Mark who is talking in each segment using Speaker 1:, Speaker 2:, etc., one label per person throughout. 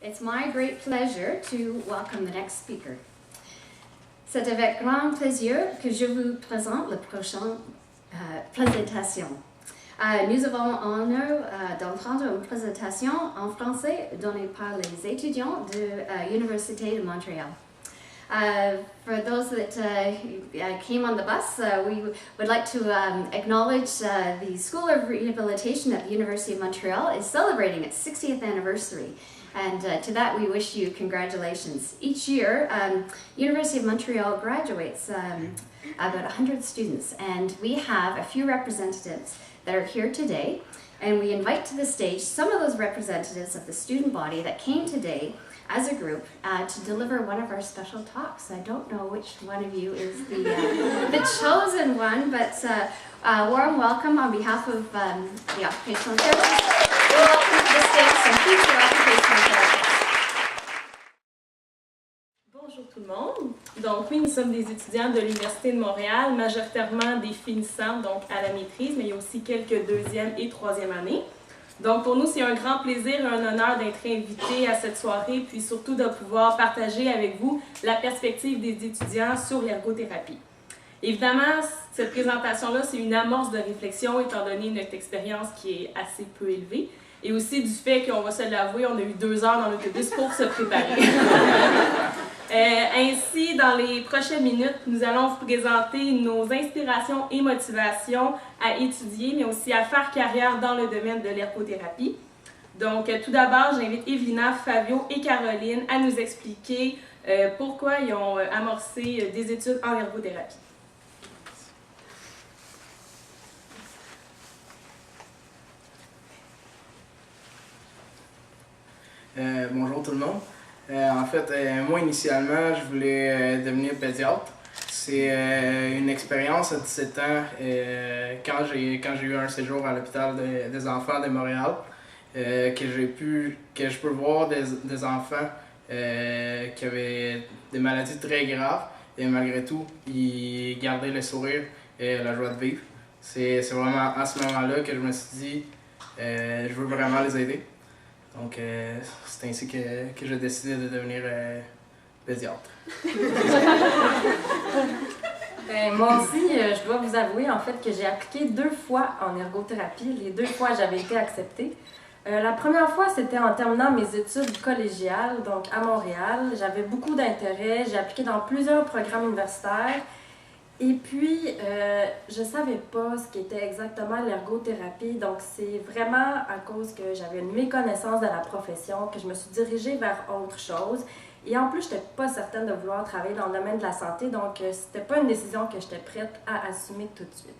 Speaker 1: It's my great pleasure to welcome the next speaker. C'est avec grand plaisir que je vous présente la prochaine présentation. Nous avons l'honneur d'entendre une présentation en français donnée par les étudiants de l'Université de Montréal. For those that came on the bus, we would like to acknowledge the School of Rehabilitation at the University of Montreal is celebrating its 60th anniversary. And to that we wish you congratulations. Each year, University of Montreal graduates about 100 students, and we have a few representatives that are here today, and we invite to the stage some of those representatives of the student body that came today as a group to deliver one of our special talks. I don't know which one of you is the chosen one, but warm welcome on behalf of the occupational therapists. Welcome to the stage some future occupational therapists.
Speaker 2: Bonjour tout le monde. Donc oui, nous sommes des étudiants de l'Université de Montréal, majoritairement des finissants, donc à la maîtrise, mais il y a aussi quelques deuxième et troisième années. Donc pour nous, c'est un grand plaisir et un honneur d'être invités à cette soirée, puis surtout de pouvoir partager avec vous la perspective des étudiants sur l'ergothérapie. Évidemment, cette présentation-là, c'est une amorce de réflexion étant donné notre expérience qui est assez peu élevée et aussi du fait qu'on va se l'avouer, on a eu 2 heures dans l'autobus pour se préparer. Ainsi, dans les prochaines minutes, nous allons vous présenter nos inspirations et motivations à étudier, mais aussi à faire carrière dans le domaine de l'ergothérapie. Donc, tout d'abord, j'invite Evelina, Fabio et Caroline à nous expliquer pourquoi ils ont amorcé des études en ergothérapie.
Speaker 3: Bonjour tout le monde. En fait, moi initialement, je voulais devenir pédiatre. C'est une expérience à 17 ans quand j'ai eu un séjour à l'hôpital des enfants de Montréal que je peux voir des enfants qui avaient des maladies très graves et malgré tout, ils gardaient le sourire et la joie de vivre. C'est vraiment à ce moment-là que je me suis dit je veux vraiment les aider. Donc, c'est ainsi que j'ai décidé de devenir pédiatre.
Speaker 4: Moi aussi, je dois vous avouer en fait que j'ai appliqué 2 fois en ergothérapie. Les 2 fois, j'avais été acceptée. La première fois, c'était en terminant mes études collégiales, donc à Montréal. J'avais beaucoup d'intérêt, j'ai appliqué dans plusieurs programmes universitaires. Et puis, je ne savais pas ce qu'était exactement l'ergothérapie, donc c'est vraiment à cause que j'avais une méconnaissance de la profession que je me suis dirigée vers autre chose. Et en plus, je n'étais pas certaine de vouloir travailler dans le domaine de la santé, donc c'était pas une décision que j'étais prête à assumer tout de suite.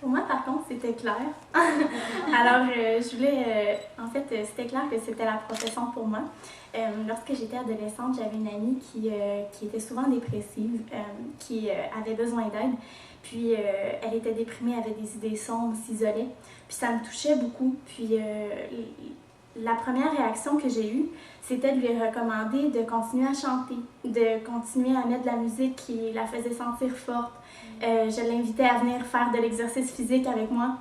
Speaker 5: Pour moi, par contre, c'était clair. Alors, je voulais... en fait, c'était clair que c'était la profession pour moi. Lorsque j'étais adolescente, j'avais une amie qui était souvent dépressive, qui avait besoin d'aide. Puis, elle était déprimée, avait des idées sombres, s'isolait. Puis, ça me touchait beaucoup. Puis, la première réaction que j'ai eue, c'était de lui recommander de continuer à chanter, de continuer à mettre de la musique qui la faisait sentir forte. Je l'invitais à venir faire de l'exercice physique avec moi.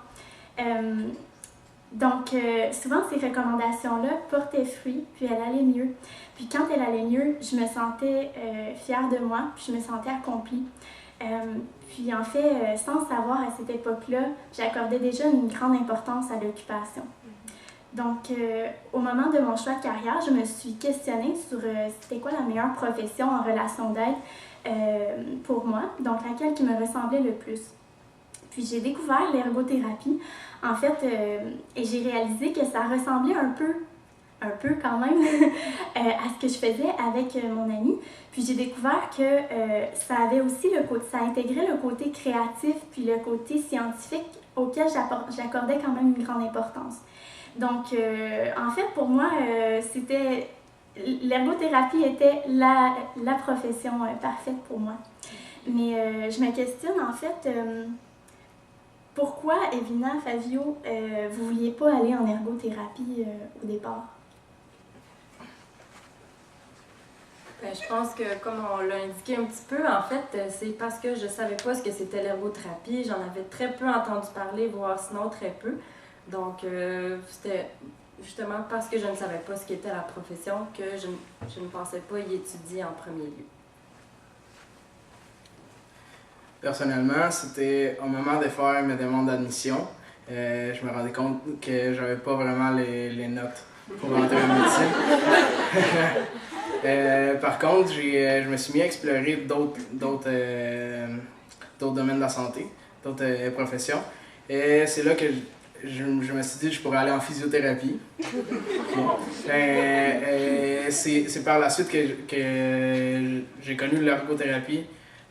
Speaker 5: Donc, souvent, ces recommandations-là portaient fruit, puis elle allait mieux. Puis quand elle allait mieux, je me sentais fière de moi, puis je me sentais accomplie. Puis en fait, sans savoir à cette époque-là, j'accordais déjà une grande importance à l'occupation. Donc, au moment de mon choix de carrière, je me suis questionnée sur c'était quoi la meilleure profession en relation d'aide pour moi, donc laquelle qui me ressemblait le plus. Puis j'ai découvert l'ergothérapie, en fait, et j'ai réalisé que ça ressemblait un peu quand même, à ce que je faisais avec mon ami. Puis j'ai découvert que ça avait aussi ça intégrait le côté créatif puis le côté scientifique auquel j'accordais quand même une grande importance. Donc, en fait, pour moi, l'ergothérapie était la profession parfaite pour moi. Mais je me questionne, en fait, pourquoi, Evelina, Fabio, vous ne vouliez pas aller en ergothérapie au départ?
Speaker 4: Je pense que, comme on l'a indiqué un petit peu, en fait, c'est parce que je ne savais pas ce que c'était l'ergothérapie. J'en avais très peu entendu parler, voire sinon très peu. Donc, c'était justement parce que je ne savais pas ce qu'était la profession que je ne pensais pas y étudier en premier lieu.
Speaker 3: Personnellement, c'était au moment de faire mes demandes d'admission. Je me rendais compte que j'avais pas vraiment les notes pour rentrer en médecine. Par contre, je me suis mis à explorer d'autres domaines de la santé, d'autres professions. Et c'est là que je me suis dit que je pourrais aller en physiothérapie. C'est par la suite que j'ai connu l'ergothérapie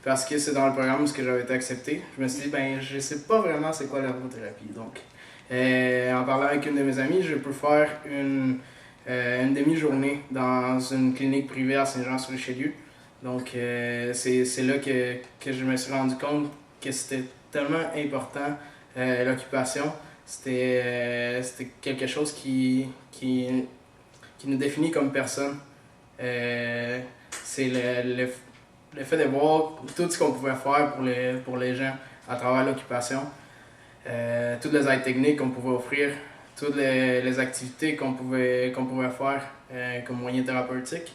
Speaker 3: parce que c'est dans le programme où j'avais été accepté. Je me suis dit, ben, je sais pas vraiment c'est quoi l'ergothérapie. Donc, en parlant avec une de mes amies, je peux faire une demi-journée dans une clinique privée à Saint-Jean-sur-Richelieu. Donc, c'est là que je me suis rendu compte que c'était tellement important, l'occupation. C'était quelque chose qui nous définit comme personne. C'est le fait de voir tout ce qu'on pouvait faire pour les gens à travers l'occupation. Toutes les aides techniques qu'on pouvait offrir, toutes les activités qu'on pouvait faire comme moyen thérapeutique.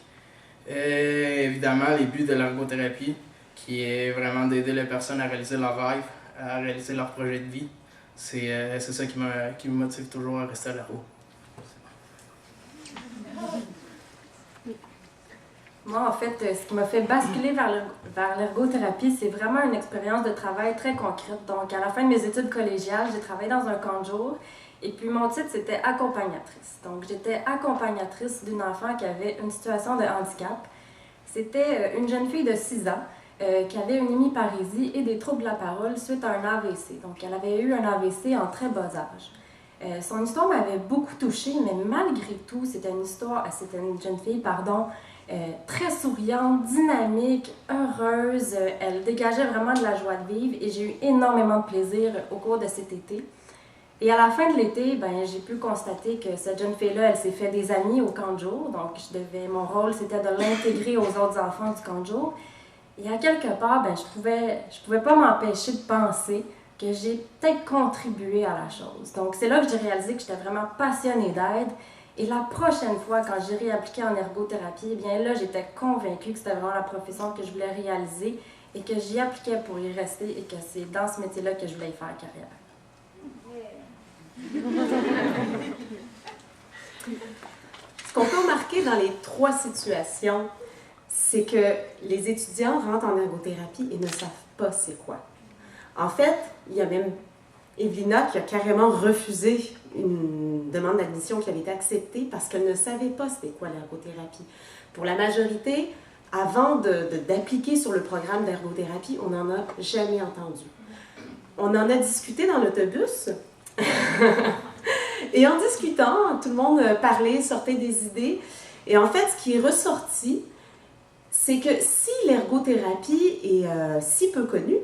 Speaker 3: Et évidemment, les buts de l'ergothérapie, qui est vraiment d'aider les personnes à réaliser leurs rêves, à réaliser leurs projets de vie. C'est ça qui me motive toujours à rester à l'ergo.
Speaker 4: Moi, en fait, ce qui m'a fait basculer vers l'ergothérapie, c'est vraiment une expérience de travail très concrète. Donc, à la fin de mes études collégiales, j'ai travaillé dans un camp de jour. Et puis, mon titre, c'était accompagnatrice. Donc, j'étais accompagnatrice d'une enfant qui avait une situation de handicap. C'était une jeune fille de 6 ans qui avait une hémiparésie et des troubles de la parole suite à un AVC. Donc, elle avait eu un AVC en très bas âge. Son histoire m'avait beaucoup touchée, mais malgré tout, c'était une jeune fille, très souriante, dynamique, heureuse. Elle dégageait vraiment de la joie de vivre et j'ai eu énormément de plaisir au cours de cet été. Et à la fin de l'été, j'ai pu constater que cette jeune fille-là, elle s'est fait des amis au camp de jour. Donc, mon rôle, c'était de l'intégrer aux autres enfants du camp de jour. Et à quelque part, je pouvais pas m'empêcher de penser que j'ai peut-être contribué à la chose. Donc, c'est là que j'ai réalisé que j'étais vraiment passionnée d'aide. Et la prochaine fois, quand j'ai réappliqué en ergothérapie, là, j'étais convaincue que c'était vraiment la profession que je voulais réaliser et que j'y appliquais pour y rester et que c'est dans ce métier-là que je voulais y faire carrière.
Speaker 6: Ce qu'on peut remarquer dans les 3 situations, c'est que les étudiants rentrent en ergothérapie et ne savent pas c'est quoi. En fait, il y a même Evelina qui a carrément refusé une demande d'admission qui avait été acceptée parce qu'elle ne savait pas c'était quoi l'ergothérapie. Pour la majorité, avant d'appliquer sur le programme d'ergothérapie, on n'en a jamais entendu. On en a discuté dans l'autobus. Et en discutant, tout le monde parlait, sortait des idées. Et en fait, ce qui est ressorti, c'est que si l'ergothérapie est si peu connue,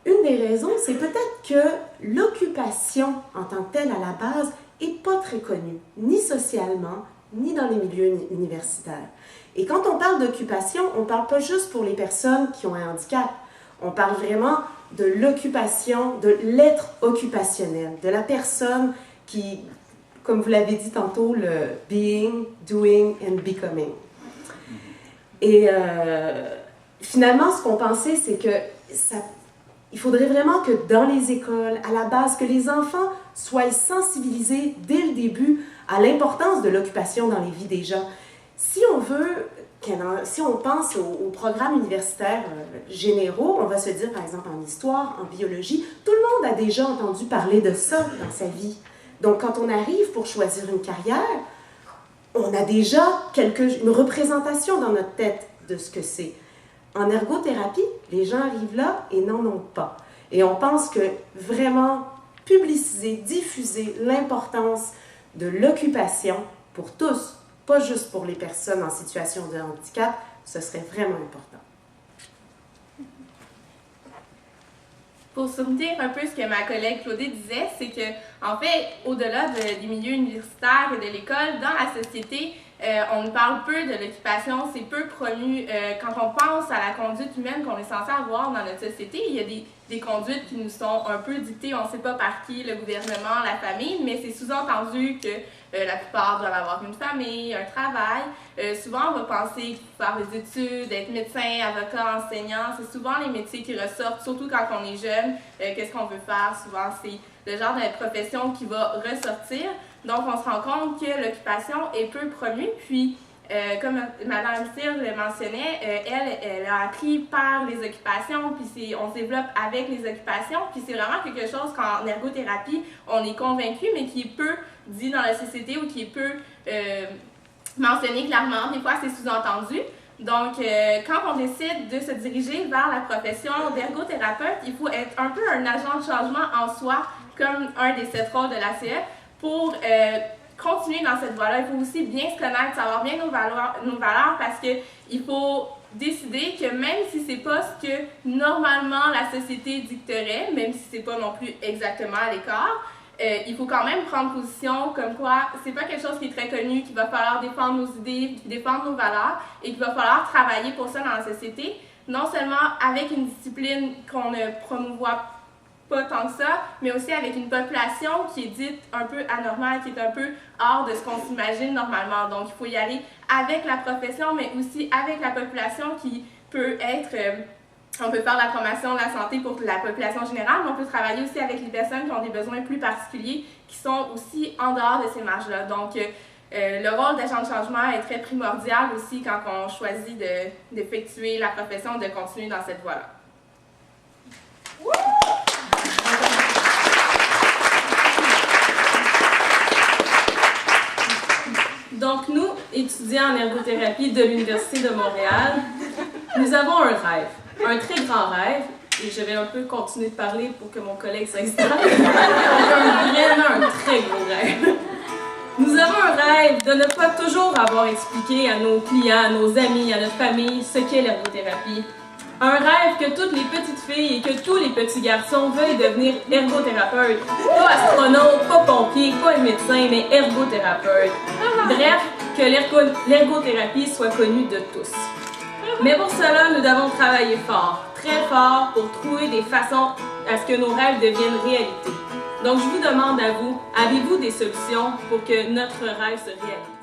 Speaker 6: une des raisons, c'est peut-être que l'occupation en tant que telle à la base n'est pas très connue, ni socialement, ni dans les milieux universitaires. Et quand on parle d'occupation, on ne parle pas juste pour les personnes qui ont un handicap. On parle vraiment de l'occupation, de l'être occupationnel, de la personne qui, comme vous l'avez dit tantôt, le being, doing and becoming. Et finalement, ce qu'on pensait, c'est que il faudrait vraiment que dans les écoles, à la base, que les enfants soient sensibilisés dès le début à l'importance de l'occupation dans les vies des gens. Si on pense aux programmes universitaires généraux, on va se dire, par exemple, en histoire, en biologie, tout le monde a déjà entendu parler de ça dans sa vie. Donc, quand on arrive pour choisir une carrière, on a déjà une représentation dans notre tête de ce que c'est. En ergothérapie, les gens arrivent là et n'en ont pas. Et on pense que vraiment publiciser, diffuser l'importance de l'occupation pour tous, pas juste pour les personnes en situation de handicap, ce serait vraiment important.
Speaker 2: Pour soutenir un peu ce que ma collègue Claudie disait, c'est que En fait, au-delà des milieux universitaires et de l'école, dans la société, on nous parle peu de l'occupation, c'est peu promu. Quand on pense à la conduite humaine qu'on est censé avoir dans notre société, il y a des conduites qui nous sont un peu dictées, on ne sait pas par qui, le gouvernement, la famille, mais c'est sous-entendu que la plupart doivent avoir une famille, un travail. Souvent, on va penser qu'il faut faire des études, être médecin, avocat, enseignant. C'est souvent les métiers qui ressortent, surtout quand on est jeune. Qu'est-ce qu'on veut faire? Souvent, c'est le genre de profession qui va ressortir. Donc, on se rend compte que l'occupation est peu promue. Puis, comme Mme Cyr le mentionnait, elle a appris par les occupations, puis on se développe avec les occupations. Puis, c'est vraiment quelque chose qu'en ergothérapie, on est convaincu, mais qui est peu dit dans la société ou qui est peu mentionné clairement. Des fois, c'est sous-entendu. Donc, quand on décide de se diriger vers la profession d'ergothérapeute, il faut être un peu un agent de changement en soi, comme un des 7 rôles de l'ACE, pour continuer dans cette voie-là. Il faut aussi bien se connaître, savoir bien nos valeurs parce qu'il faut décider que même si c'est pas ce que normalement la société dicterait, même si c'est pas non plus exactement à l'écart, il faut quand même prendre position comme quoi c'est pas quelque chose qui est très connu, qu'il va falloir défendre nos idées, défendre nos valeurs et qu'il va falloir travailler pour ça dans la société, non seulement avec une discipline qu'on ne promouvoit pas tant que ça, mais aussi avec une population qui est dite un peu anormale, qui est un peu hors de ce qu'on s'imagine normalement. Donc il faut y aller avec la profession, mais aussi avec la population qui peut être... on peut faire la promotion de la santé pour la population générale, mais on peut travailler aussi avec les personnes qui ont des besoins plus particuliers, qui sont aussi en dehors de ces marges-là. Donc, le rôle d'agent de changement est très primordial aussi quand on choisit d'effectuer la profession, de continuer dans cette voie-là. Donc, nous, étudiants en ergothérapie de l'Université de Montréal, nous avons un rêve. Un très grand rêve, et je vais un peu continuer de parler pour que mon collègue s'installe. Vraiment un très gros rêve. Nous avons un rêve de ne pas toujours avoir expliqué à nos clients, à nos amis, à notre famille ce qu'est l'ergothérapie. Un rêve que toutes les petites filles et que tous les petits garçons veuillent devenir ergothérapeutes. Pas astronaute, pas pompier, pas médecin, mais ergothérapeute. Bref, que l'ergothérapie soit connue de tous. Mais pour cela, nous devons travailler fort, très fort, pour trouver des façons à ce que nos rêves deviennent réalité. Donc, je vous demande à vous, avez-vous des solutions pour que notre rêve se réalise?